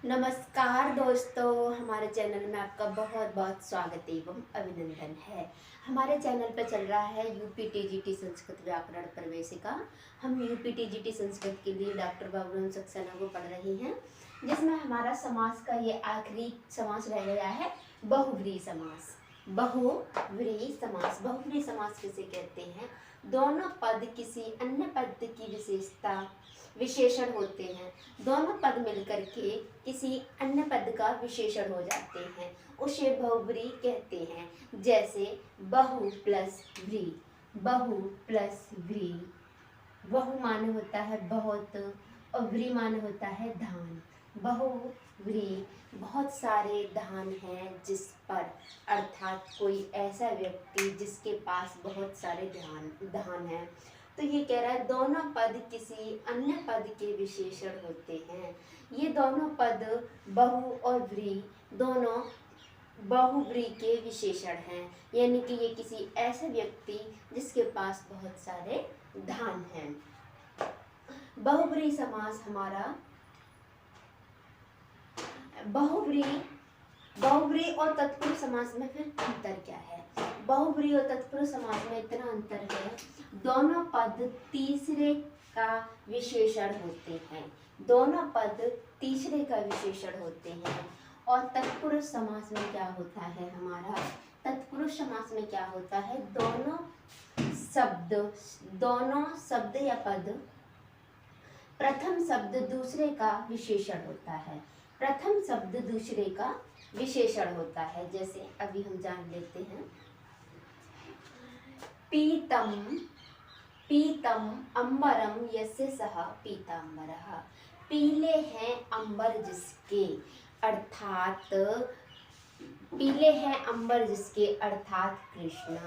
नमस्कार दोस्तों, हमारे चैनल में आपका बहुत बहुत स्वागत एवं अभिनंदन है। हमारे चैनल पर चल रहा है यूपीटीजीटी संस्कृत व्याकरण प्रवेशिका। हम यूपीटीजीटी संस्कृत के लिए डॉक्टर बाबूराम सक्सेना को पढ़ रहे हैं, जिसमें हमारा समास का ये आखिरी समास रह गया है, बहुव्रीहि समास। बहुव्रीहि समास, बहुव्रीहि समास किसे कहते हैं? दोनों पद किसी अन्य पद की विशेषण होते हैं। दोनों पद मिलकर के किसी अन्य पद का विशेषण हो जाते हैं, उसे बहुव्रीहि कहते हैं। जैसे बहु प्लस व्रीहि, बहु प्लस व्रीहि। बहु माने होता है बहुत और व्रीहि माने होता है धान। बहुव्रीहि, बहुत सारे धान हैं जिस पर, अर्थात कोई ऐसा व्यक्ति जिसके पास बहुत सारे धान हैं। तो ये कह रहा है दोनों पद किसी अन्य पद के विशेषण होते हैं। ये दोनों पद बहु और व्रीहि दोनों बहुव्रीहि के विशेषण हैं, यानी कि ये किसी ऐसे व्यक्ति जिसके पास बहुत सारे धान हैं। बहुव्रीहि समास हमारा बहुव्रीहि और तत्पुरुष समास में फिर अंतर क्या है? बहुव्रीहि और तत्पुरुष समास में इतना अंतर है, दोनों पद तीसरे का विशेषण होते हैं। दोनों पद तीसरे का विशेषण होते हैं। और तत्पुरुष समास में क्या होता है हमारा? तत्पुरुष समास में क्या होता है? दोनों शब्द या पद, प्रथम शब्द दूसरे का विशेषण होता है। प्रथम शब्द दूसरे का विशेषण होता है। जैसे अभी हम जान लेते हैं, पीतम पीतम अंबरम यस्य सः पीतांबरः। पीले हैं अंबर जिसके, अर्थात पीले हैं अंबर जिसके, अर्थात कृष्ण,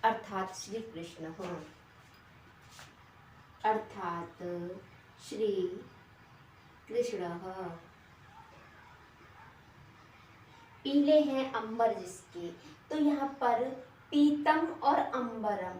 अर्थात श्री कृष्ण हो, अर्थात श्री कृष्ण। पीले हैं अंबर जिसके, तो यहाँ पर पीतम और अंबरम,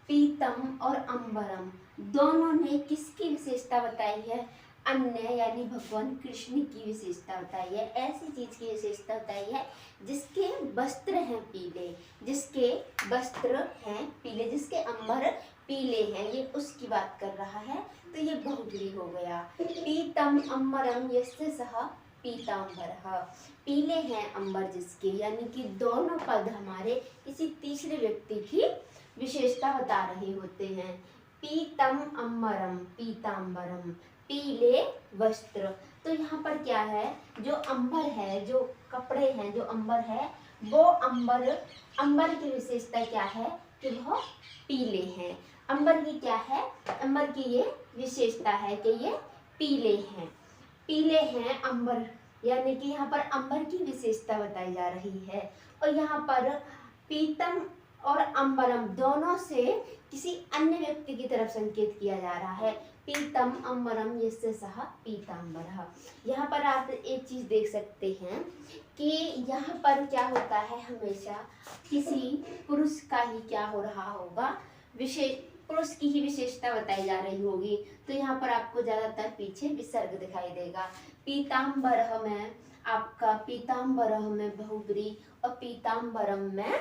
पीतम और अंबरम दोनों ने किसकी विशेषता बताई है? अन्य, यानी भगवान कृष्ण की विशेषता बताई है। ऐसी चीज की विशेषता बताई है जिसके वस्त्र हैं पीले, जिसके वस्त्र हैं पीले, जिसके अंबर पीले हैं, ये उसकी बात कर रहा है। तो ये बहुव्रीहि हो गया। पीतम अंबरम यस्य सः पीतांबरः। पीले हैं अंबर जिसके, यानी कि दोनों पद हमारे किसी तीसरे व्यक्ति की विशेषता बता रहे होते हैं। पीतम अंबरम पीतांबरम, पीले वस्त्र। तो यहाँ पर क्या है? जो अंबर है, जो कपड़े हैं, जो अंबर है, वो अंबर की विशेषता क्या है? कि वह पीले हैं। अंबर की क्या है? अंबर की ये विशेषता है कि ये पीले हैं। पीले हैं अंबर, यानी कि यहाँ पर अंबर की विशेषता बताई जा रही है। और यहाँ पर पीतम और अंबरम दोनों से किसी अन्य व्यक्ति की तरफ संकेत किया जा रहा है। पीतम अंबरम यस्य सः पीतांबरः। यहाँ पर आप एक चीज देख सकते हैं कि यहाँ पर क्या होता है, हमेशा किसी पुरुष का ही क्या हो रहा होगा, पुरुष की ही विशेषता बताई जा रही होगी। तो यहाँ पर आपको ज्यादातर पीछे विसर्ग दिखाई देगा। पीतांबरः में आपका, पीतांबरः में बहुव्रीहि और पीतांबरम में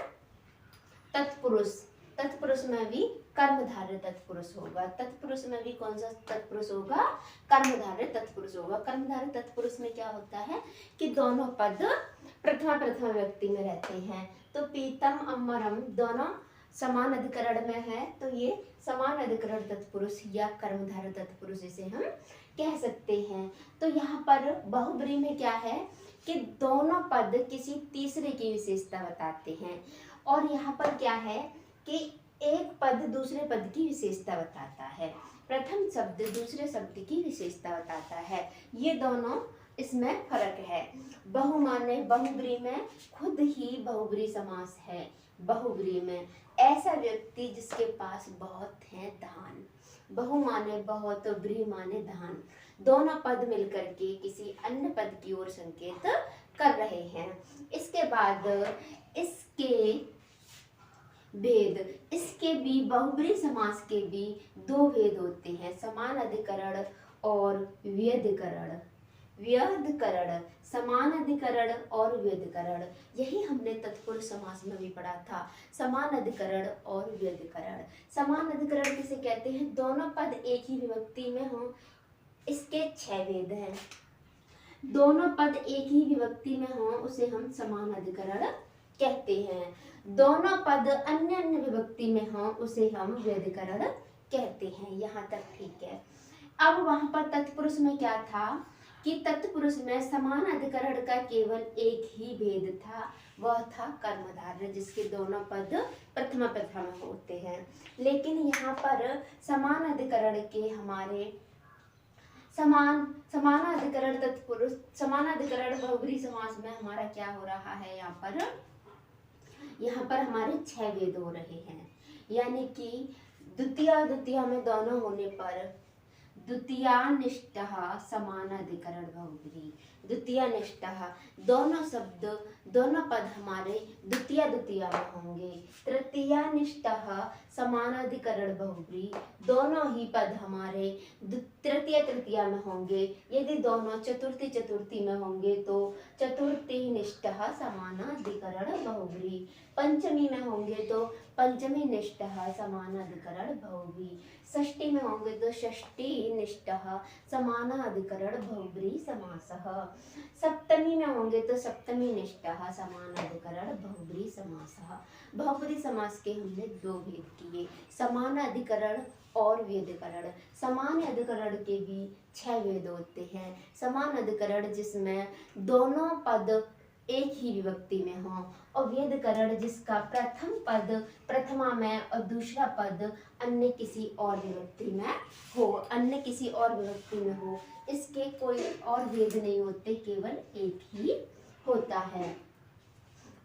तत्पुरुष में भी कर्मधारय तत्पुरुष होगा। तत्पुरुष में भी कौन सा तत्पुरुष होगा? कर्मधारय तत्पुरुष होगा। कर्मधारय तत्पुरुष में क्या होता है कि दोनों पद प्रथम व्यक्ति में रहते हैं। तो पीतम अंबरम दोनों समान अधिकरण में है, तो ये समान अधिकरण तत्पुरुष या कर्मधारय तत्पुरुष इसे हम कह सकते हैं। तो यहाँ पर बहुव्रीहि में क्या है कि दोनों पद किसी तीसरे की विशेषता बताते हैं। और यहाँ पर क्या है कि एक पद दूसरे पद की विशेषता बताता है। प्रथम शब्द दूसरे शब्द की विशेषता बताता है। ये दोनों, इसमें फर्क है। बहु माने बहुव्रीहि में खुद ही बहुव्रीहि समास है। बहुव्रीहि में ऐसा व्यक्ति जिसके पास बहुत है धान। बहु माने बहुत, व्रीहि माने धान। दोनों पद मिलकर के किसी अन्य पद की ओर संकेत कर रहे हैं। इसके बाद इसके भेद, इसके भी बहुव्रीहि समास के भी दो भेद होते हैं, समान अधिकरण और व्यधिकरण। व्यधिकरण, समान अधिकरण और व्यधिकरण। यही हमने तत्पुरुष समास में भी पढ़ा था, समान अधिकरण और व्यधिकरण। समान अधिकरण किसे कहते हैं? दोनों पद एक ही विभक्ति में हो, इसके 6 भेद हैं। दोनों पद एक ही विभक्ति में हो उसे हम समान अधिकरण कहते हैं। दोनों पद अन्य अन्य विभक्ति में हो उसे हम व्यधिकरण कहते हैं। यहाँ तक ठीक है। अब वहां पर तत्पुरुष में क्या था कि तत्पुरुष में समान अधिकरण का केवल एक ही भेद था, वह था कर्मधारय, जिसके दोनों पद प्रथमा प्रथम होते हैं। लेकिन यहाँ पर समान अधिकरण के हमारे समानाधिकरण तत्पुरुष, समानाधिकरण बहुब्रीहि समास में हमारा क्या हो रहा है? यहाँ पर हमारे 6 भेद हो रहे हैं। यानी कि द्वितीया में दोनों होने पर द्वितीयानिष्टः समानाधिकरण बहुब्रीहि, द्वितीयानिष्टः दोनों शब्द, दोनों पद हमारे द्वितीया में होंगे। तृतीयानिष्टः समानाधिकरण बहुब्रीहि, दोनों ही पद हमारे तृतीया में होंगे। यदि दोनों चतुर्थी में होंगे तो चतुर्थीनिष्टः समानाधिकरण बहुब्रीहि। पंचमी में होंगे तो पंचमीनिष्टः समानाधिकरण बहुब्रीहि। षष्ठी में होंगे तो षष्ठीनिष्टः समानाधिकरण बहुब्रीहि समासः। सप्तमी में होंगे तो सप्तमीनिष्टः समानाधिकरण बहुब्रीहि समासः। बहुब्रीहि समास के हमने 2 भेद किए, समान अधिकरण और व्यधिकरण। समान अधिकरण के भी 6 भेद होते हैं। समान अधिकरण जिसमें दोनों पद एक ही विभक्ति में हो, और व्यधिकरण जिसका प्रथम पद प्रथमा में और दूसरा पद अन्य किसी और विभक्ति में हो, अन्य किसी और विभक्ति में हो। इसके कोई और भेद नहीं होते, केवल एक ही होता है।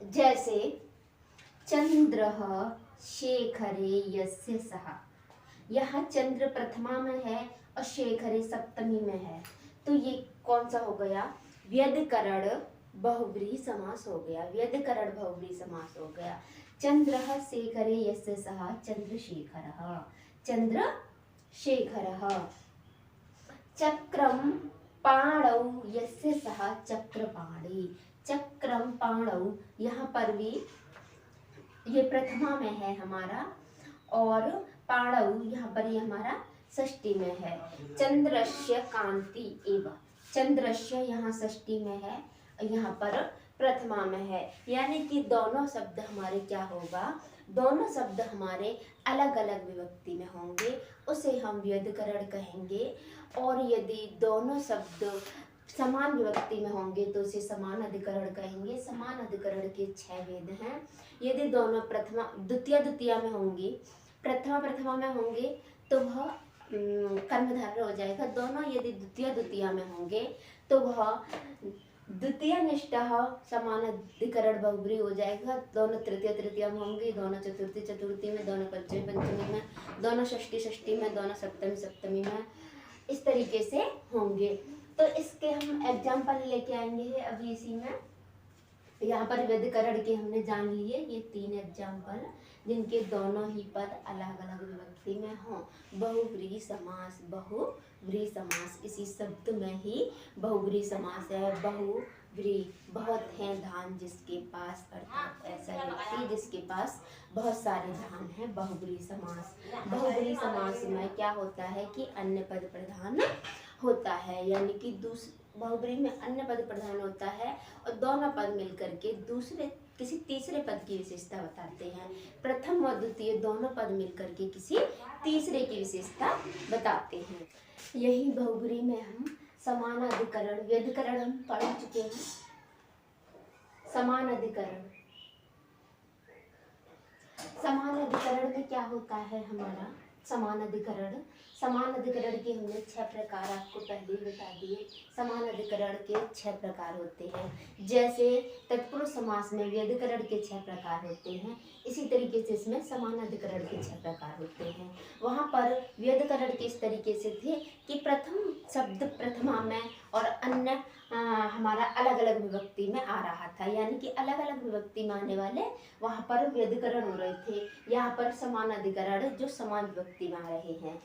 जैसे चंद्रः शेखरे यस्य सः, यहाँ चंद्र प्रथमा में है और शेखरे सप्तमी में है, तो ये कौन सा हो गया? व्यधिकरण बहुब्रीहि समास हो गया। व्यधिकरण बहुब्रीहि समास हो गया। चंद्रः शेखरे यस्य सः चंद्रशेखरः, चंद्रशेखरः। चक्रम पाणौ यस्य सः चक्रपाणी, चक्रम पाणौ, यहाँ पर भी ये प्रथमा में है हमारा, और पाणौ यहाँ पर ये हमारा षष्ठी में है। चंद्रस्य कांति एव, चंद्रस्य यहाँ षष्ठी में है, यहाँ पर प्रथमा में है। यानी कि दोनों शब्द हमारे क्या होगा? दोनों शब्द हमारे अलग अलग विभक्ति में होंगे, उसे हम व्यधिकरण कहेंगे। और यदि दोनों शब्द समान विभक्ति में होंगे तो उसे समान अधिकरण कहेंगे। समान अधिकरण के 6 भेद हैं। यदि दोनों द्वितीया में होंगे, प्रथमा में होंगे तो वह कर्मधारय हो जाएगा। दोनों यदि द्वितीया में होंगे तो वह द्वितीयानिष्टः समानाधिकरण बहुब्रीहि हो जाएगा। दोनों तृतीया में होंगे, दोनों चतुर्थी में, दोनों पंचमी में, दोनों षष्ठी में, दोनों सप्तमी में, इस तरीके से होंगे। तो इसके हम एग्जाम्पल लेके आएंगे अभी इसी में। यहाँ पर व्यधिकरण के हमने जान लिए ये 3 एग्जाम्पल, जिनके दोनों ही पद अलग अलग विभक्ति में हों। बहुब्रीहि समास, बहुब्रीहि समास, इसी शब्द में ही बहुब्रीहि समास है। बहुब्रीहि, बहुत हैं धान जिसके पास, अर्थात ऐसा व्यक्ति जिसके पास बहुत सारे धान हैं। बहुब्रीहि समास, बहुब्रीहि समास में क्या होता है कि अन्य पद प्रधान होता है, यानी कि बहुब्रीहि में अन्य पद प्रधान होता है और दोनों पद मिलकर के किसी तीसरे पद की विशेषता बताते हैं। प्रथम और द्वितीय दोनों पद मिलकर के किसी तीसरे की विशेषता बताते हैं। यही बहुब्रीहि में हम समान अधिकरण, व्यधिकरण हम पढ़ चुके हैं। समान अधिकरण में क्या होता है हमारा? समान अधिकरण के हमने 6 प्रकार आपको पहले ही बता दिए। समान अधिकरण के 6 प्रकार होते हैं। जैसे तत्पुरुष समास में व्यधिकरण के 6 प्रकार होते हैं, इसी तरीके से इसमें समान अधिकरण के 6 प्रकार होते हैं। वहाँ पर व्यधिकरण के इस तरीके से थे कि प्रथम शब्द प्रथमा में और अन्य हमारा अलग अलग विभक्ति में आ रहा था, यानी कि अलग अलग विभक्ति में आने वाले वहाँ पर व्यधिकरण हो रहे थे। यहाँ पर समान अधिकरण जो समान विभक्ति में आ रहे हैं।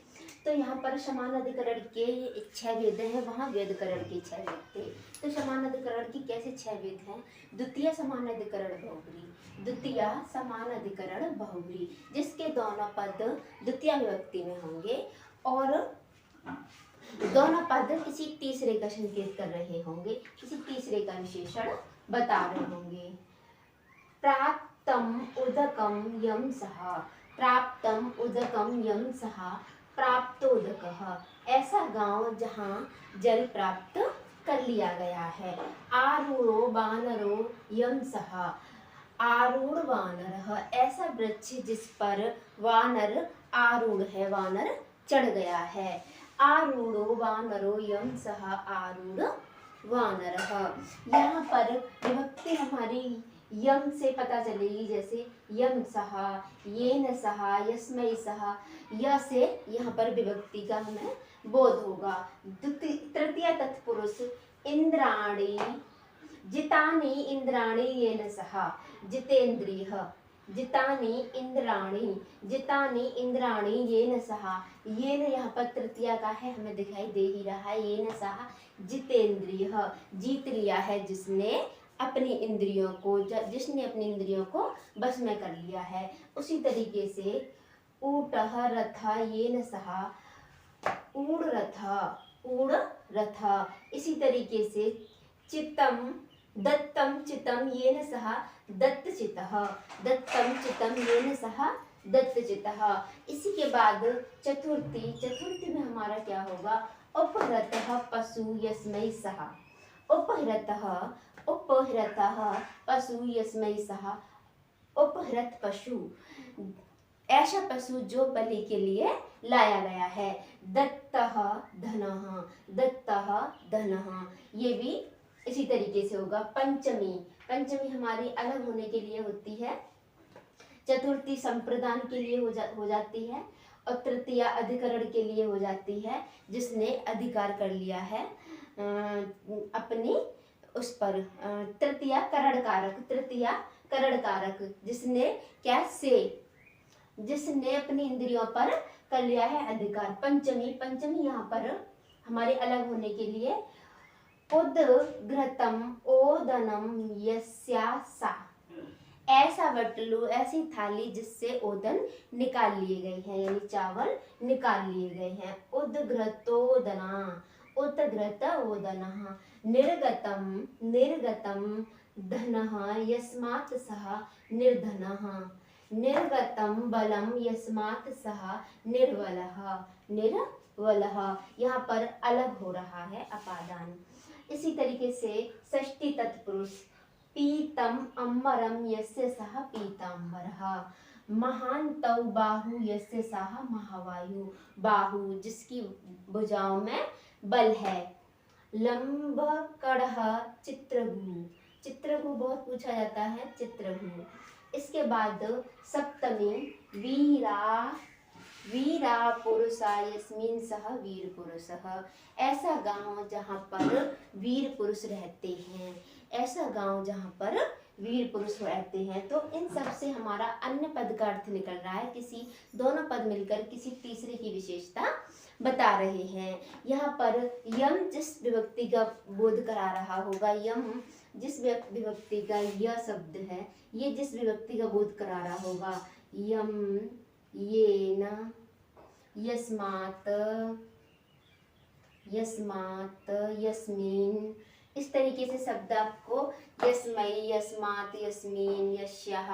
तो यहाँ पर समान अधिकरण के 6 भेद हैं, वहाँ व्यधिकरण के 6 भेद थे। तो समान अधिकरण की कैसे 6 भेद हैं? द्वितीय समान अधिकरण बहुब्री, द्वितीय समान अधिकरण बहुब्री, जिसके दोनों पद द्वितीय विभक्ति में होंगे और दोनों पद किसी तीसरे का संकेत कर रहे होंगे, किसी तीसरे का विशेषण बता रहे होंगे। प्राप्तम उदकम यम सह, प्राप्तम उदकम यम सह, प्राप्तोदकः, ऐसा गांव जहां जल प्राप्त कर लिया गया है। आरूढ़ो वानरो यम सह, आरूढ़ वानरः, ऐसा वृक्ष जिस पर वानर आरूढ़ है, वानर चढ़ गया है। आरूढ़ो वानरो यम सह, आरूढ़ वानरः, यहाँ पर विभक्ति हमारी यम से पता चलेगी, जैसे यम सह, येन सह, यस्मै सह, य से यहाँ पर विभक्ति का हमें बोध होगा। तृतीय तत्पुरुष इंद्राणी, जितानि इंद्राणी येन सह, जितेन्द्रियः, जितानि इंद्राणी, जितानि इंद्राणी येन सह, येन यहाँ पर तृतीया का है, हमें दिखाई दे ही रहा है। येन सह जितेन्द्रियः, जीत लिया है जिसने अपनी इंद्रियों को, जिसने अपनी इंद्रियों को बस में कर लिया है। उसी तरीके से ऊटः रथ येन सह, ऊढ़ रथ, ऊढ़ रथ, इसी तरीके से चित्तम दत्तम चित्तम येन सह, दत्तचित्तः, दत्तम चित्तम येन सह, दत्तचित्तः। इसी के बाद चतुर्थी, चतुर्थी में हमारा क्या होगा? उपहृतः पशु यस्मै सह, उपहृतः, उपहृतः पशु यस्मै सह, उपहृत पशु, ऐसा पशु जो बलि के लिए लाया गया है। दत्तः धनः, दत्तः धनः, ये भी इसी तरीके से होगा। पंचमी, पंचमी हमारी अलग होने के लिए होती है, चतुर्थी संप्रदान के लिए हो जाती है, और तृतीया अधिकरण के लिए हो जाती है, जिसने अधिकार कर लिया है अपनी उस पर। तृतीया करण कारक, तृतीया करण कारक, जिसने क्या से, जिसने अपनी इंद्रियों पर कर लिया है अधिकार। पंचमी, पंचमी यहाँ पर हमारे अलग होने के लिए उद्घृतम ओदनम यस्या सा, ऐसा बटलू, ऐसी थाली जिससे ओदन निकाल लिए गए हैं, यानी चावल निकाल लिए गए हैं। उद्घृतोदना, उद्घृत ओदनः, निर्गतम, निर्गतम धनः यस्मात् सः निर्धनः, निर्गतम बलम यस्मात् सः निर्बलः, निर्बलः, यहाँ पर अलग हो रहा है अपादान। इसी तरीके से षष्ठी तत्पुरुष पीतम अम्बरम यस्य सह पीताम्बरः, महान्तौ बाहु यस्य सह महावायु, बाहु जिसकी भुजाओं में बल है। लंब कड़ह चित्रभू, चित्रभू बहुत पूछा जाता है, चित्रभू। इसके बाद सप्तमी वीरा, वीरा पुरुषा यस्मिन् सह वीर पुरुषः, ऐसा गांव जहाँ पर वीर पुरुष रहते हैं, ऐसा गांव जहाँ पर वीर पुरुष रहते हैं। तो इन सब से हमारा अन्य पद का अर्थ निकल रहा है, किसी दोनों पद मिलकर किसी तीसरे की विशेषता बता रहे हैं। यहाँ पर यम जिस विभक्ति का बोध करा रहा होगा, यम जिस विभक्ति का यह शब्द है, ये जिस विभक्ति का बोध करा रहा होगा, यम, येन, यस्मात्, यस्मात्, यस्मिन्, इस तरीके से शब्द आपको यस्मै, यस्मात्, यस्मिन्, यस्याः,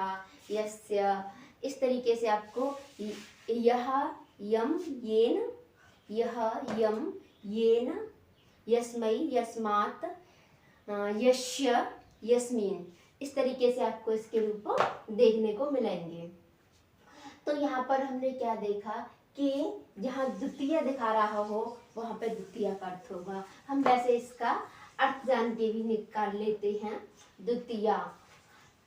यस्य, इस तरीके से आपको यह, यम, येन, यह, यम, येन, यस्मै, यस्मात्, यस्य, यस्मिन्, इस तरीके से आपको इसके रूप देखने को मिलेंगे। तो यहाँ पर हमने क्या देखा कि जहाँ द्वितीय दिखा रहा हो वहाँ पे द्वितीय का अर्थ होगा। हम वैसे इसका अर्थ जान के भी निकाल लेते हैं। द्वितीय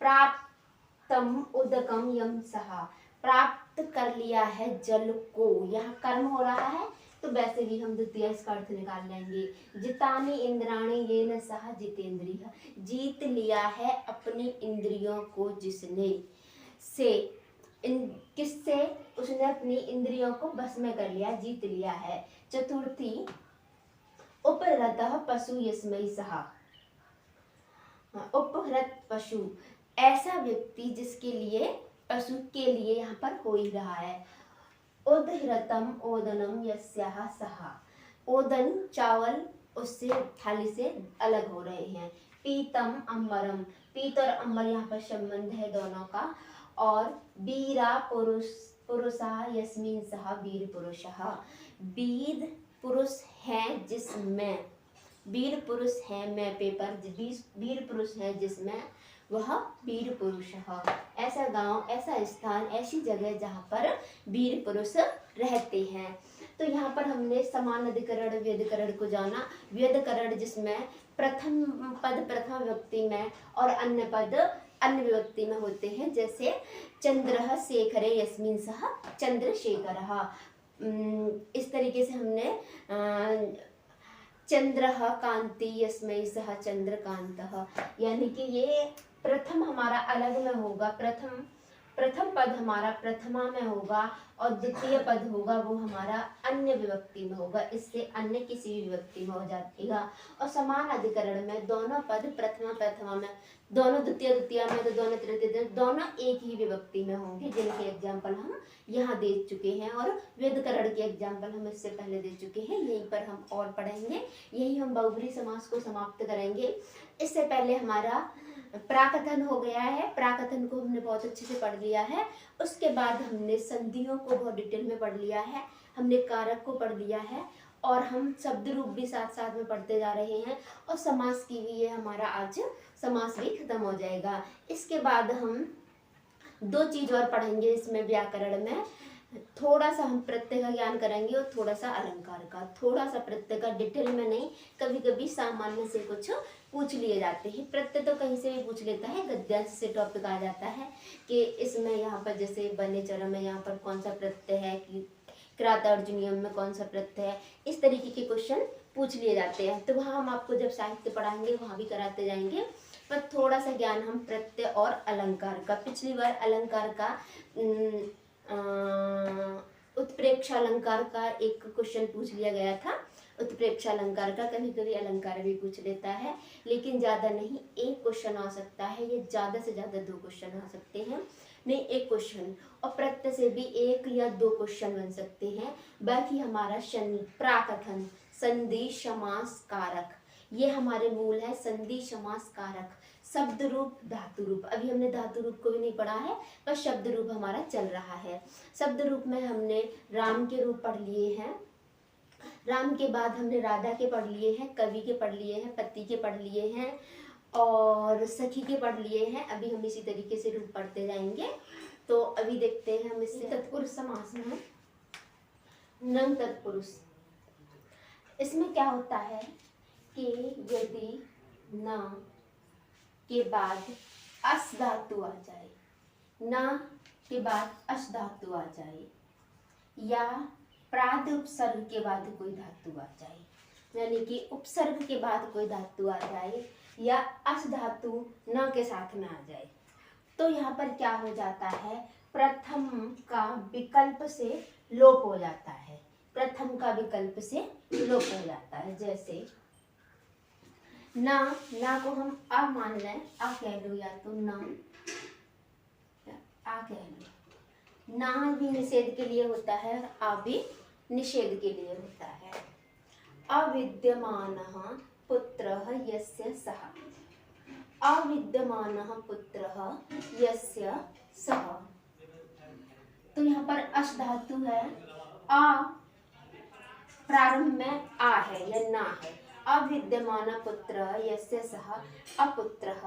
प्राप्तम उदकम यम सह, प्राप्त कर लिया है जल को, यहाँ कर्म हो रहा है, तो वैसे भी हम द्वितीय इसका अर्थ निकाल लेंगे। जितानी इंद्राणी ये न सह जितेंद्रिय, जीत लिया है अपनी इंद्रियों को जिसने, से किससे, उसने अपनी इंद्रियों को बस में कर लिया, जीत लिया है। चतुर्थी उपरतः पशु यस्मै सहा, उपहृत पशु, ऐसा व्यक्ति जिसके लिए, पशु के लिए यहाँ पर हो ही रहा है। उदहृतम ओदनम यस्याह सहा, ओदन चावल उससे थाली से अलग हो रहे हैं। पीतम अम्बरम, पीत और अम्बर यहाँ पर संबंध है दोनों का। और वीरा पुरुषा यस्मिन सहा वीर पुरुषः, वीर पुरुष है जिसमें, वीर पुरुष है मैं पेपर, वीर पुरुष है जिसमें वह वीर पुरुष है। ऐसा गांव, ऐसा स्थान, ऐसी जगह जहाँ पर वीर पुरुष रहते हैं। तो यहाँ पर हमने समान अधिकरण व्यधिकरण को जाना। व्यधिकरण जिसमें प्रथम पद प्रथम व्यक्ति में और अन्य पद अन्य विभक्ति में होते हैं, जैसे चंद्रः शेखरे यस्मिन् सह चंद्रशेखरः। इस तरीके से हमने चंद्रः कांति यस्मै सह चंद्रकांतः, यानी कि ये प्रथम हमारा अलग में होगा, प्रथम पद हमारा प्रथमा में होगा और द्वितीय पद होगा वो हमारा अन्य विभक्ति में होगा, इससे अन्य किसी भी विभक्ति में हो जाएगा। और समान अधिकरण में दोनों पद प्रथमा में, दोनों द्वितीय में, तो दोनों तृतीय, दोनों एक ही विभक्ति में होंगे, जिनके एग्जाम्पल हम यहाँ दे चुके हैं। और व्यधिकरण के एग्जाम्पल हम इससे पहले दे चुके हैं, यहीं पर हम और पढ़ेंगे, यही हम बहुब्रीहि समास को समाप्त करेंगे। इससे पहले हमारा प्राकथन हो गया है, प्राकथन को हमने बहुत अच्छे से पढ़ लिया है। उसके बाद हमने संधियों को बहुत डिटेल में पढ़ लिया है, हमने कारक को पढ़ लिया है और हम शब्द रूप भी साथ साथ में पढ़ते जा रहे हैं। और समास की भी, ये हमारा आज समास भी खत्म हो जाएगा। इसके बाद हम दो चीज और पढ़ेंगे इसमें, व्याकरण में थोड़ा सा हम प्रत्यय का ज्ञान करेंगे और थोड़ा सा अलंकार का, थोड़ा सा प्रत्यय का डिटेल में नहीं, कभी कभी सामान्य से कुछ पूछ लिए जाते हैं। प्रत्यय तो कहीं से भी पूछ लेता है, गद्यांश से टॉपिक आ जाता है कि इसमें यहाँ पर जैसे बने चरम में यहाँ पर कौन सा प्रत्यय है, कि क्राता अर्जुनियम में कौन सा प्रत्यय है, इस तरीके के क्वेश्चन पूछ लिए जाते हैं। तो वहाँ हम आपको जब साहित्य पढ़ाएंगे वहाँ भी कराते जाएंगे, पर थोड़ा सा ज्ञान हम प्रत्यय और अलंकार का, पिछली बार अलंकार का उत्प्रेक्षा अलंकार का एक क्वेश्चन पूछ लिया गया था। उत्प्रेक्षा अलंकार का कभी कभी अलंकार भी पूछ लेता है, लेकिन ज़्यादा नहीं, एक क्वेश्चन आ सकता है, ये ज़्यादा से ज़्यादा दो क्वेश्चन आ सकते हैं, नहीं एक क्वेश्चन, और प्रत्यय से भी एक या दो क्वेश्चन बन सकते हैं। बाकी हमारा प्राकथन, संधि समास कारक, ये हमारे मूल है। संधि समास कारक, शब्द रूप धातु रूप, अभी हमने धातु रूप को भी नहीं पढ़ा है, पर शब्द रूप हमारा चल रहा है। शब्द रूप में हमने राम के रूप पढ़ लिए हैं, राम के बाद हमने राधा के पढ़ लिए हैं, कवि के पढ़ लिए हैं, पति के पढ़ लिए हैं और सखी के पढ़ लिए हैं। अभी हम इसी तरीके से रूप पढ़ते जाएंगे। तो अभी देखते हैं हम इससे तत्पुरुष समास में नंग तत्पुरुष, इसमें क्या होता है कि यदि न के बाद अस धातु आ जाए, न के बाद अस धातु आ जाए, या प्राद उपसर्ग के बाद कोई धातु आ जाए, यानी कि उपसर्ग के बाद कोई धातु आ जाए, या अस धातु न के साथ में आ जाए, तो यहाँ पर क्या हो जाता है, प्रथम का विकल्प से लोप हो जाता है, प्रथम का विकल्प से लोप हो जाता है। जैसे ना को हम आ मान लें, आ कह लो, या तो ना आ कह लो, ना भी निषेध के लिए होता है, आ भी निषेध के लिए होता है। अविद्यमानः पुत्रः यस्य सः, अविद्यमानः पुत्रः यस्य सः, तो यहाँ पर अश धातु है, आ प्रारंभ में आ है या ना है, अविद्यमान पुत्र यस्य सः अपुत्रः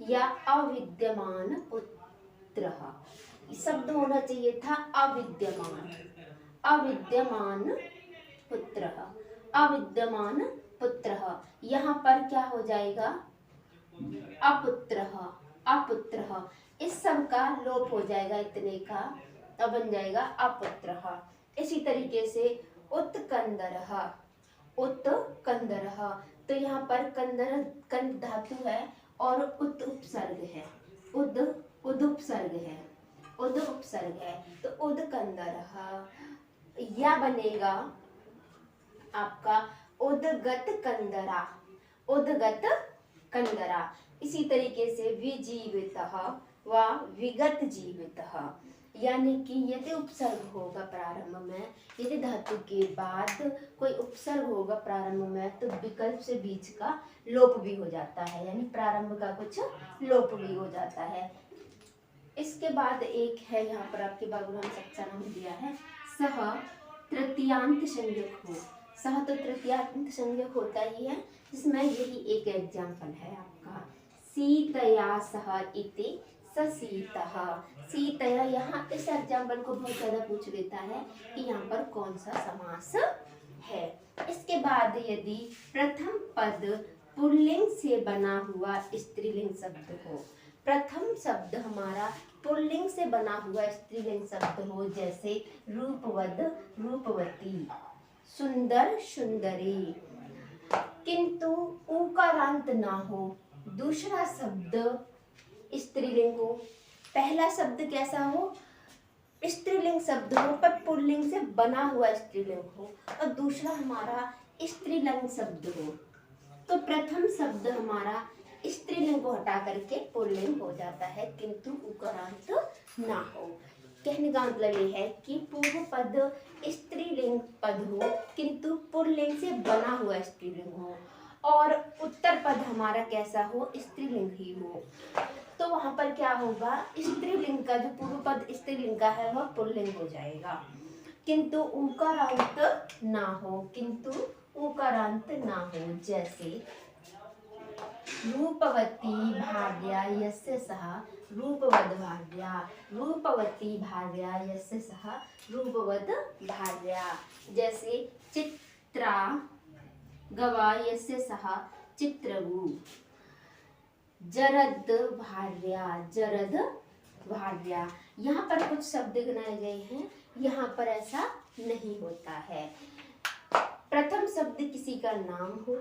या अविद्यमान पुत्रः, शब्द होना चाहिए था अविद्यमान, अविद्यमान पुत्रः, अविद्यमान पुत्रः, यहाँ पर क्या हो जाएगा, अपुत्रः, अपुत्रः, इस सब का लोप हो जाएगा, इतने का, तब बन जाएगा अपुत्रः। इसी तरीके से उत्कंदरः, उत्कंदरः। तो यहाँ पर कंदर कंद धातु है और उत उपसर्ग है, उद उद उपसर्ग है, उद उपसर्ग है। तो उदकंदरः या बनेगा आपका उदगत कंदरा, उदगत कंदरा। इसी तरीके से विजीवितः व विगत जीवितः, यानी कि यदि उपसर्ग होगा प्रारंभ में, यदि धातु के बाद कोई उपसर्ग होगा प्रारंभ में, तो विकल्प से बीच का लोप भी हो जाता है, यानी प्रारंभ का कुछ लोप भी हो जाता है। इसके बाद एक है यहाँ पर आपके बाबूराम कक्षा नाम दिया है, सह तृतीयांत संज्ञक हो। सह तो तृतीयांत संज्ञक होता ही है, जिसमें यही एक एग्जाम्पल है आपका, सीतया सह इति ससीतः। सीतया, यहाँ इस एग्जाम्पल को बहुत ज्यादा पूछ लेता है कि यहाँ पर कौन सा समास है। इसके बाद यदि प्रथम पद पुल्लिंग से बना हुआ स्त्रीलिंग शब्द हो, प्रथम शब्द हमारा पुल्लिंग से बना हुआ स्त्रीलिंग शब्द हो, जैसे रूपवद रूपवती, सुंदर सुंदरी, किंतु उकारांत ना हो, दूसरा शब्द स्त्रीलिंग हो, पहला शब्द कैसा हो, स्त्रीलिंग शब्द हो पर पुल्लिंग से बना हुआ स्त्रीलिंग हो, और दूसरा हमारा स्त्रीलिंग शब्द हो। तो प्रथम शब्द हमारा स्त्रीलिंग को हटा करके पुल्लिंग हो जाता है, किंतु उकारांत ना हो। कहने का मतलब ये है कि पूर्व पद स्त्रीलिंग पद हो किंतु पुल्लिंग से बना हुआ स्त्रीलिंग हो, और उत्तर पद हमारा कैसा हो, स्त्रीलिंग ही हो। तो वहां पर क्या होगा, स्त्रीलिंग का जो पूर्व पद स्त्रीलिंग का है वह पुल्लिंग हो जाएगा, किंतु उकारांत ना हो, किंतु उकारांत ना हो। जैसे रूपवती भार्या यस्य सह रूपवद भार्या, रूपवती भार्या यस्य सह रूपवद भार्या। जैसे चित्रा गवा यस्य सह चित्रगु, जरद भार्या जरद भार्या। यहाँ पर कुछ शब्द गिनाए गए हैं, यहाँ पर ऐसा नहीं होता है। प्रथम शब्द किसी का नाम हो,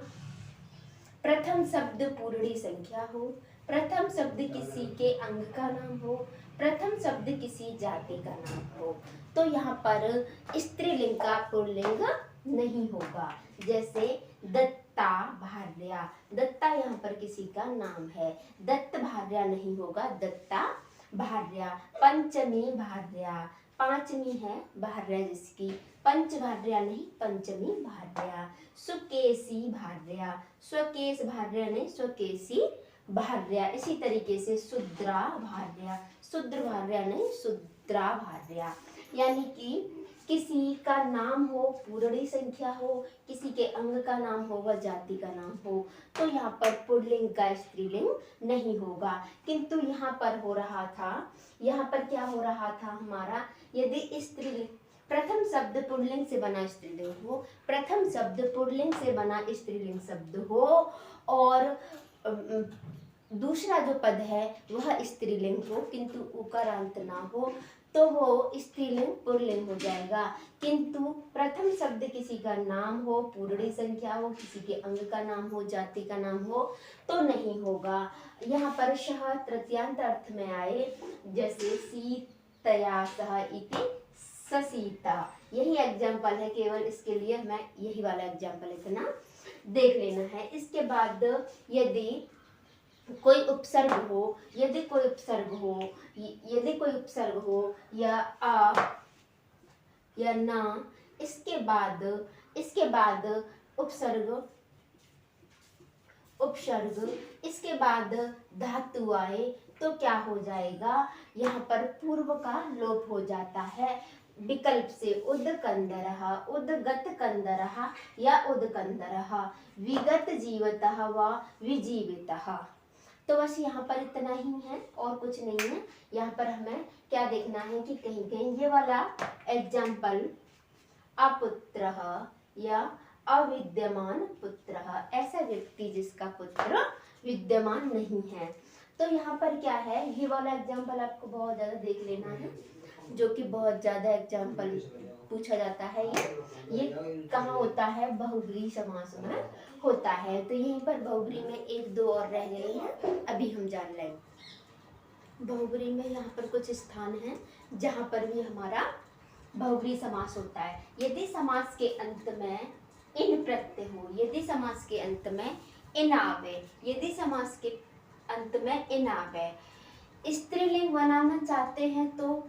प्रथम शब्द पूर्णी संख्या हो, प्रथम शब्द किसी के अंग का नाम हो, प्रथम शब्द किसी जाति का नाम हो, तो यहाँ पर स्त्रीलिंग का पुल्लिंग नहीं होगा। जैसे दत्ता भार्या, दत्ता यहाँ पर किसी का नाम है, दत्त भार्या नहीं होगा, दत्ता भार्या। पंचमी भार्या, पांचवी है भार्या जिसकी, पंच भार्या नहीं, पंचमी भार्या। सुकेशी भार्या, स्वकेश भार्या नहीं, स्वकेशी भार्या। इसी तरीके से शुद्रा भार्या, शुद्र भार्या नहीं, शुद्रा भार्या। यानी कि किसी का नाम हो, पूर्णी संख्या हो, किसी के अंग का नाम हो व जाति का नाम हो, तो यहाँ पर पुल्लिंग का स्त्रीलिंग नहीं होगा। किंतु यहाँ पर हो रहा था, यहाँ पर क्या हो रहा था हमारा, यदि स्त्रीलिंग प्रथम शब्द पुल्लिंग से बना स्त्रीलिंग हो, प्रथम शब्द पुल्लिंग से बना स्त्रीलिंग शब्द हो, और दूसरा जो पद है वह स्त्रीलिंग हो किंतु उकारांत ना हो, तो वो स्त्रीलिंग पुल्लिंग हो जाएगा। किंतु प्रथम शब्द किसी का नाम हो, पूर्णी संख्या हो, किसी के अंग का नाम हो, जाति का नाम हो, तो नहीं होगा। यहाँ पर शह तृतीयांत अर्थ में आए, जैसे सीतया सह इति ससीता। यही एग्जाम्पल है, केवल इसके लिए मैं यही वाला एग्जाम्पल इतना देख लेना है। इसके बाद यदि कोई उपसर्ग हो, यदि कोई उपसर्ग हो, यदि कोई उपसर्ग हो या आ या ना, इसके बाद उपसर्ग इसके बाद धातु आए, तो क्या हो जाएगा, यहाँ पर पूर्व का लोप हो जाता है विकल्प से। उदकंदरः, उदगतकंदरः या उदकंदरः, विगत जीवतः व विजीवितः। तो बस यहाँ पर इतना ही है और कुछ नहीं है। यहाँ पर हमें क्या देखना है कि कहीं कहीं ये वाला एग्जाम्पल अपुत्रः या अविद्यमान पुत्रः, ऐसा व्यक्ति जिसका पुत्र विद्यमान नहीं है। तो यहाँ पर क्या है, ये वाला एग्जाम्पल आपको बहुत ज्यादा देख लेना है। जो कि बहुत ज़्यादा एग्जाम्पल पूछा जाता है। ये कहाँ होता है? बहुब्रीहि समास में होता है। तो यहीं पर बहुब्रीहि में एक दो और रह गई हैं, अभी हम जान लें। बहुब्रीहि में यहाँ पर कुछ स्थान हैं जहाँ पर भी हमारा बहुब्रीहि समास होता है। यदि समास के अंत में इन प्रत्यय हो, यदि समास के अंत में इन आवे, यदि समास के अंत में इन आवे, स्त्रीलिंग बनाना चाहते हैं तो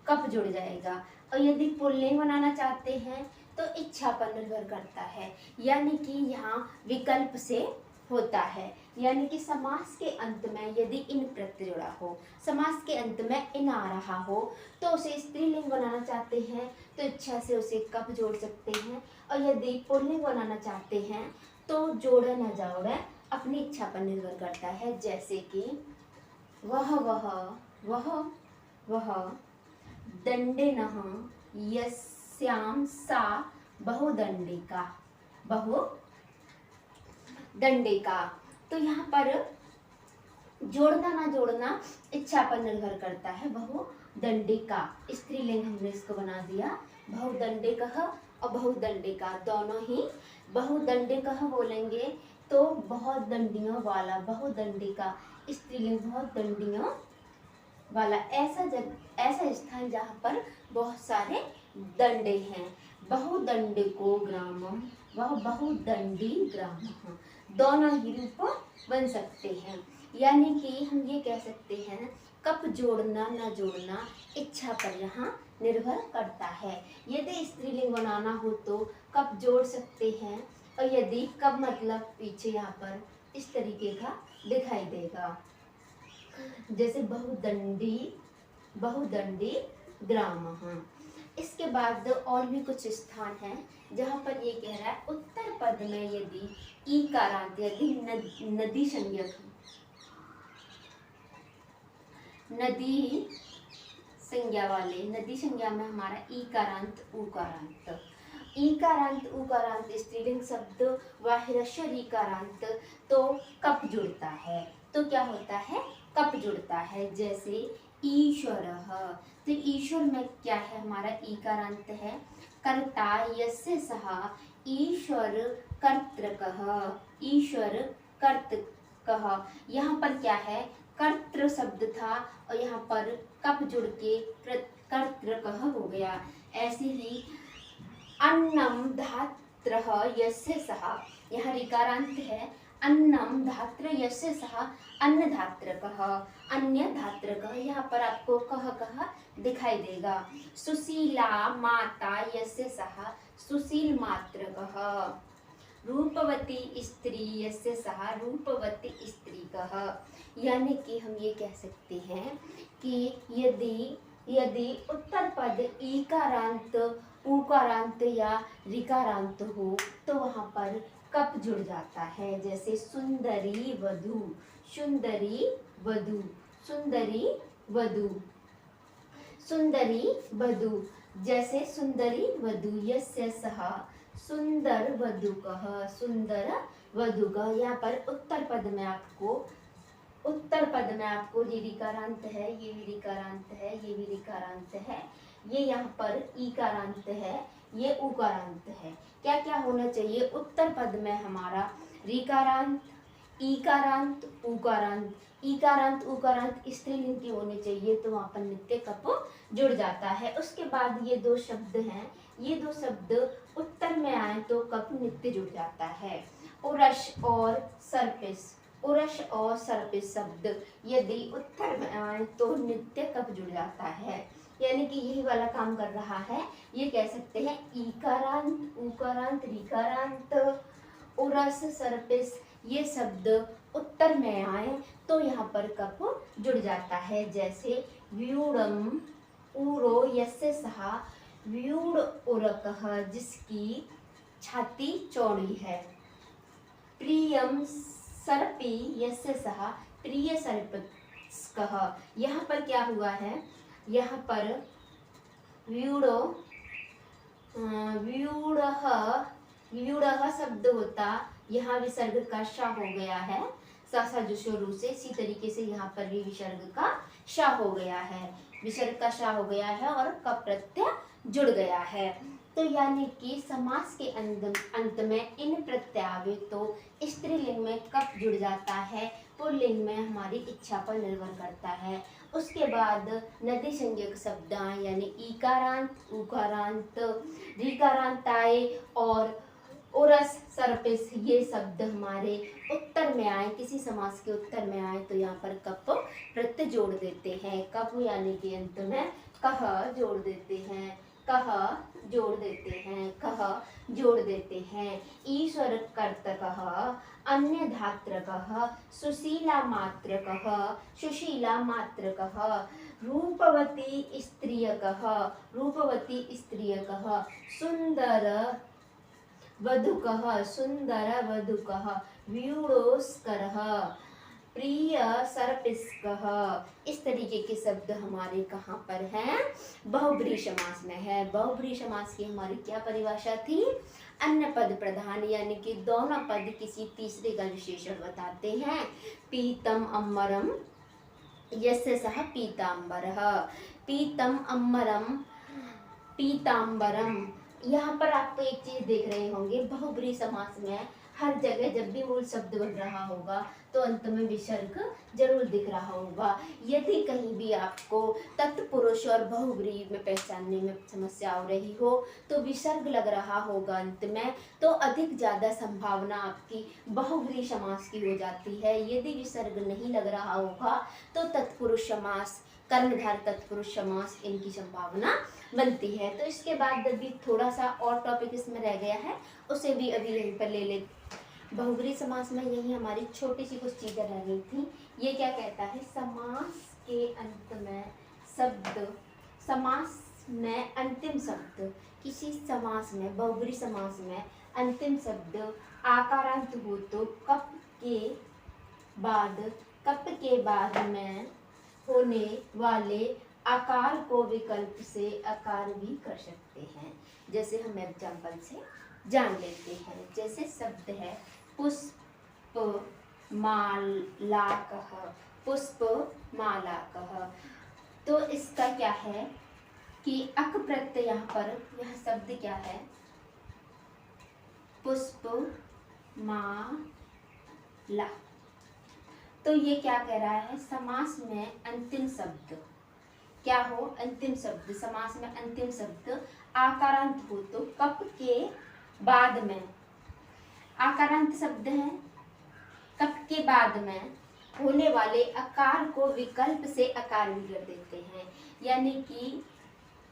कब जुड़ जाएगा, और यदि पुल्लिंग बनाना चाहते हैं तो इच्छा पर निर्भर करता है, यानी कि यहाँ विकल्प से होता है। यानी कि समास के अंत में यदि इन प्रत्यय जुड़ा हो, समास के अंत में इन आ रहा हो, तो उसे स्त्रीलिंग बनाना चाहते हैं तो इच्छा से उसे कब जोड़ सकते हैं, और यदि पुल्लिंग बनाना चाहते हैं तो जोड़े न जोड़े अपनी इच्छा पर निर्भर करता है। जैसे कि वह दंडिनः यस्यां सा बहुदंडिका, बहुदंडिका। तो यहाँ पर जोड़ना ना जोड़ना इच्छा पर निर्भर करता है। बहुदंडिका स्त्रीलिंग हमने इसको बना दिया। बहुदंडिकः और बहुदंडिका दोनों ही, बहुदंडिकः बोलेंगे तो बहुत दंडियों वाला, बहुदंडिका स्त्रीलिंग बहुत दंडियों वाला, ऐसा स्थान जहाँ पर बहुत सारे दंडे हैं। बहुदंडिको ग्रामम, वह बहुदंडी ग्रामः, दोनों ही रूप बन सकते हैं। यानी कि हम ये कह सकते हैं कब जोड़ना न जोड़ना इच्छा पर यहाँ निर्भर करता है। यदि स्त्रीलिंग बनाना हो तो कब जोड़ सकते हैं, और यदि कब मतलब पीछे यहाँ पर इस तरीके का दिखाई देगा, जैसे बहुदंडी ग्रामः। इसके बाद और भी कुछ स्थान हैं जहाँ पर ये कह रहा है उत्तर पद में यदि ई कारांत, यदि नदी संज्ञक, नदी संज्ञा वाले, नदी संज्ञा में हमारा ई कारांत उकारांत, ईकारांत उकारांत स्त्रीलिंग शब्द व ह्रस्व रीकारांत तो कब जुड़ता है, तो क्या होता है कब जुड़ता है। जैसे ईश्वरः, तो ईश्वर में क्या है हमारा ईकारांत है, कर्ता यस्य सः ईश्वर कर्तृकः, ईश्वर कर्तृकः। यहाँ पर क्या है कर्तृ शब्द था और यहाँ पर कब जुड़ के कर्तृकः हो गया। ऐसे ही अन्नम धात्रः यस्य सः, यहाँ ऋकारांत है, अन्नम धात्र यस्य सः अन्नधात्रकः, अन्य धात्रकः, यहाँ पर आपको कह दिखाई देगा। सुशीला माता यस्य सः सुशील मात्रकः, रूपवती स्त्री यस्य सः रूपवती स्त्रीकः। यानी कि हम ये कह सकते हैं कि यदि उत्तर पद ईकारांत उकारांत या ऋकारांत हो तो वहाँ पर कब जुड़ जाता है। जैसे सुंदरी वधू, सुंदरी वधू, सुंदरी वधू, सुंदरी वधू। जैसे सुंदरी वधू यस्य सः सुंदर वधूकः, सुंदर वधूकः। यहाँ पर उत्तर पद में आपको ये ऋकारांत है, ये भी ऋकारांत है, ये भी ऋकारांत है, ये यहाँ पर ईकारांत है, ये उकारांत है। क्या क्या होना चाहिए उत्तर पद में हमारा ऋकारांत, ईकारांत, उकारांत। ईकारांत उकारांत स्त्रीलिंग के होने चाहिए तो वहाँ पर नित्य कप जुड़ जाता है। उसके बाद ये दो शब्द हैं, ये दो शब्द उत्तर में आए तो कप नित्य जुड़ जाता है। उरस और सर्पिस, उरस और सर्पिस शब्द यदि उत्तर में आए तो नित्य कप जुड़ जाता है। यानी कि यही वाला काम कर रहा है। ये कह सकते हैं ईकारांत उकारांत ऋकारांत उरस सर्पिस ये शब्द उत्तर में आए तो यहाँ पर कप जुड़ जाता है। जैसे व्यूढ़म उरो यस्य सः व्यूढ़ उरकः, जिसकी छाती चौड़ी है। प्रियम सर्पी यस्य सः प्रिय सर्पकः। यहाँ पर क्या हुआ है, यहाँ पर व्यूढ़ः शब्द होता, यहाँ विसर्ग का श हो गया है, सा सा जो शुरू से, इसी तरीके से यहाँ पर भी विसर्ग का श हो गया है, विसर्ग का श हो गया है और कप प्रत्यय जुड़ गया है। तो यानी कि समास के अंत में इन प्रत्यावर्तों स्त्रीलिंग में कप जुड़ जाता है, पुल्लिंग में हमारी इच्छा पर निर्भर करता है। उसके बाद नदी संज्ञक शब्द यानी ईकारांत, उकारांत, रीकारांत आए और उरस, सरपिस, ये शब्द हमारे उत्तर में आए, किसी समास के उत्तर में आए तो यहाँ पर कप प्रत्यय जोड़ देते हैं। कप यानी कि अंत में कह जोड़ देते हैं, कह जोड़ देते हैं, कह जोड़ देते हैं। ईश्वर कर्तकः, अन्य धात्रकः, सुशीला मात्रकः, सुशीला मात्रकः, रूपवती स्त्रियकः, रूपवती स्त्रियकः, सुंदर वधुकः, सुंदर वधुकः, व्यूढ़ोस्करः, प्रिय सर्पिष्कः। इस तरीके के शब्द हमारे कहाँ पर हैं? बहुब्रीहि समास में है। बहुब्रीहि समास की हमारी क्या परिभाषा थी? अन्य पद प्रधान, यानी कि दोनों पद किसी तीसरे का विशेषण बताते हैं। पीतम अम्बरम यस्य सह पीताम्बरः, पीतम अम्बरम पीताम्बरम। यहाँ पर आपको एक चीज देख रहे होंगे, बहुब्रीहि समास में हर जगह जब भी मूल शब्द बन रहा होगा तो अंत में विसर्ग जरूर दिख रहा होगा। यदि कहीं भी आपको तत्पुरुष और बहुब्रीहि में पहचानने में समस्या हो रही हो तो विसर्ग लग रहा होगा अंत में, तो अधिक ज़्यादा संभावना आपकी बहुब्रीहि समास की हो जाती है। यदि विसर्ग नहीं लग रहा होगा तो तत्पुरुष समास, कर्मधार तत्पुरुष समास, इनकी संभावना बनती है। तो इसके बाद अभी थोड़ा सा और टॉपिक इसमें रह गया है, उसे भी अभी यहीं पर ले ले। बहुब्रीहि समास में यही हमारी छोटी सी कुछ चीज़ें रह गई थी। ये क्या कहता है? समास के अंत में शब्द, समास में अंतिम शब्द, किसी समास में, बहुब्रीहि समास में अंतिम शब्द आकारांत हो तो कप के बाद में होने वाले आकार को विकल्प से आकार भी कर सकते हैं। जैसे हम एग्जाम्पल से जान लेते हैं। जैसे शब्द है पुष्प मालाकः, पुष्प मालाकः। तो इसका क्या है कि अक प्रत्यय, यहाँ पर यह शब्द क्या है? पुष्प माला। तो ये क्या कह रहा है? समास में अंतिम शब्द क्या हो? अंतिम शब्द, समास में अंतिम शब्द आकारांत हो तो कप के बाद में, आकारांत शब्द है, कप के बाद में होने वाले आकार को विकल्प से आकार भी कर देते हैं। यानी कि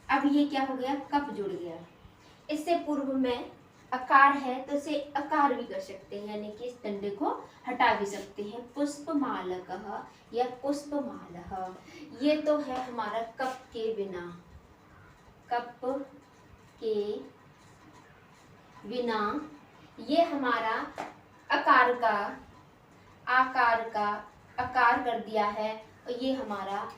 अब ये क्या हो गया? कप जुड़ गया, इससे पूर्व में आकार है तो इसे आकार भी कर सकते हैं, यानी कि इस डंडे को हटा भी सकते हैं। पुष्पमालकः या पुष्पमालः, ये तो है हमारा कप के बिना, कप के बिना ये हमारा आकार का, आकार का आकार कर दिया है और ये हमारा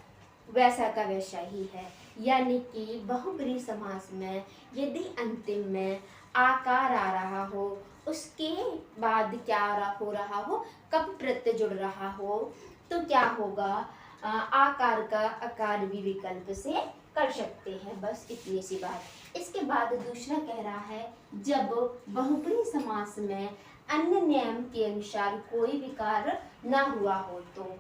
वैसा का वैसा ही है। यानी कि बहुब्रीहि समास में यदि अंतिम में आकार आ रहा हो, उसके बाद क्या हो रहा हो? कप प्रत्यय जुड़ रहा हो, तो क्या होगा? आकार का आकार भी विकल्प से कर सकते हैं। बस इतनी सी बात। इसके बाद दूसरा कह रहा है, जब बहुब्रीहि समास में अन्य नियम के अनुसार कोई विकार ना हुआ हो तो,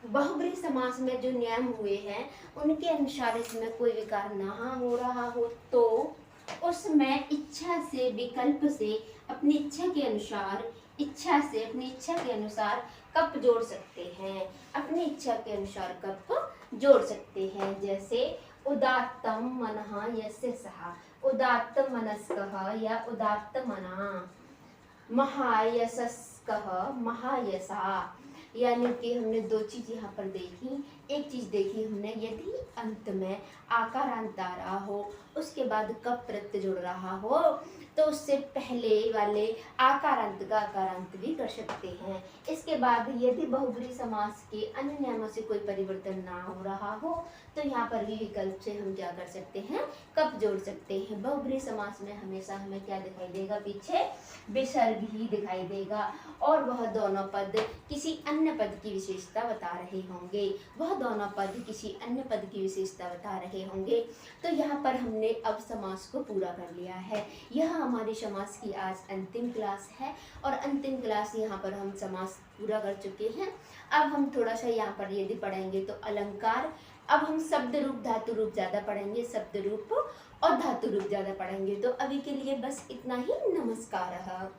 बहुब्रीहि समास में जो नियम हुए हैं उनके अनुसार इसमें कोई विकार ना हो रहा हो तो उसमें इच्छा से, विकल्प से, अपनी इच्छा के अनुसार, इच्छा से अपनी इच्छा के अनुसार कप जोड़ सकते हैं, अपनी इच्छा के अनुसार कप जोड़ सकते हैं। जैसे उदात्तम मनः यस्य सः, उदात्त मनस्कः या उदात्त मनः, महायशस्कः महायशा। यानी कि हमने दो चीज यहाँ पर देखी। एक चीज देखी हमने, यदि अंत में आकारांत आ रहा हो, उसके बाद कप प्रत्यय जुड़ रहा हो तो उससे पहले वाले आकारांत का आकारांत भी कर सकते हैं। इसके बाद यदि बहुब्रीहि समास के अन्य नियमों से कोई परिवर्तन ना हो रहा हो तो यहाँ पर भी विकल्प से हम क्या कर सकते हैं, कब जोड़ सकते हैं। बहुब्रीहि समास में हमेशा हमें क्या दिखाई देगा, पीछे विसर्ग ही दिखाई देगा और वह दोनों पद किसी अन्य पद की विशेषता बता रहे होंगे, वह दोनों पद किसी अन्य पद की विशेषता बता रहे होंगे। तो यहाँ पर हमने अब समास को पूरा कर लिया है। यह हमारी समास की आज अंतिम क्लास है और अंतिम क्लास यहाँ पर हम समास पूरा कर चुके हैं। अब हम थोड़ा सा यहाँ पर यदि पढ़ेंगे तो अलंकार, अब हम शब्द रूप धातु रूप ज़्यादा पढ़ेंगे, शब्द रूप और धातु रूप ज़्यादा पढ़ेंगे। तो अभी के लिए बस इतना ही। नमस्कार।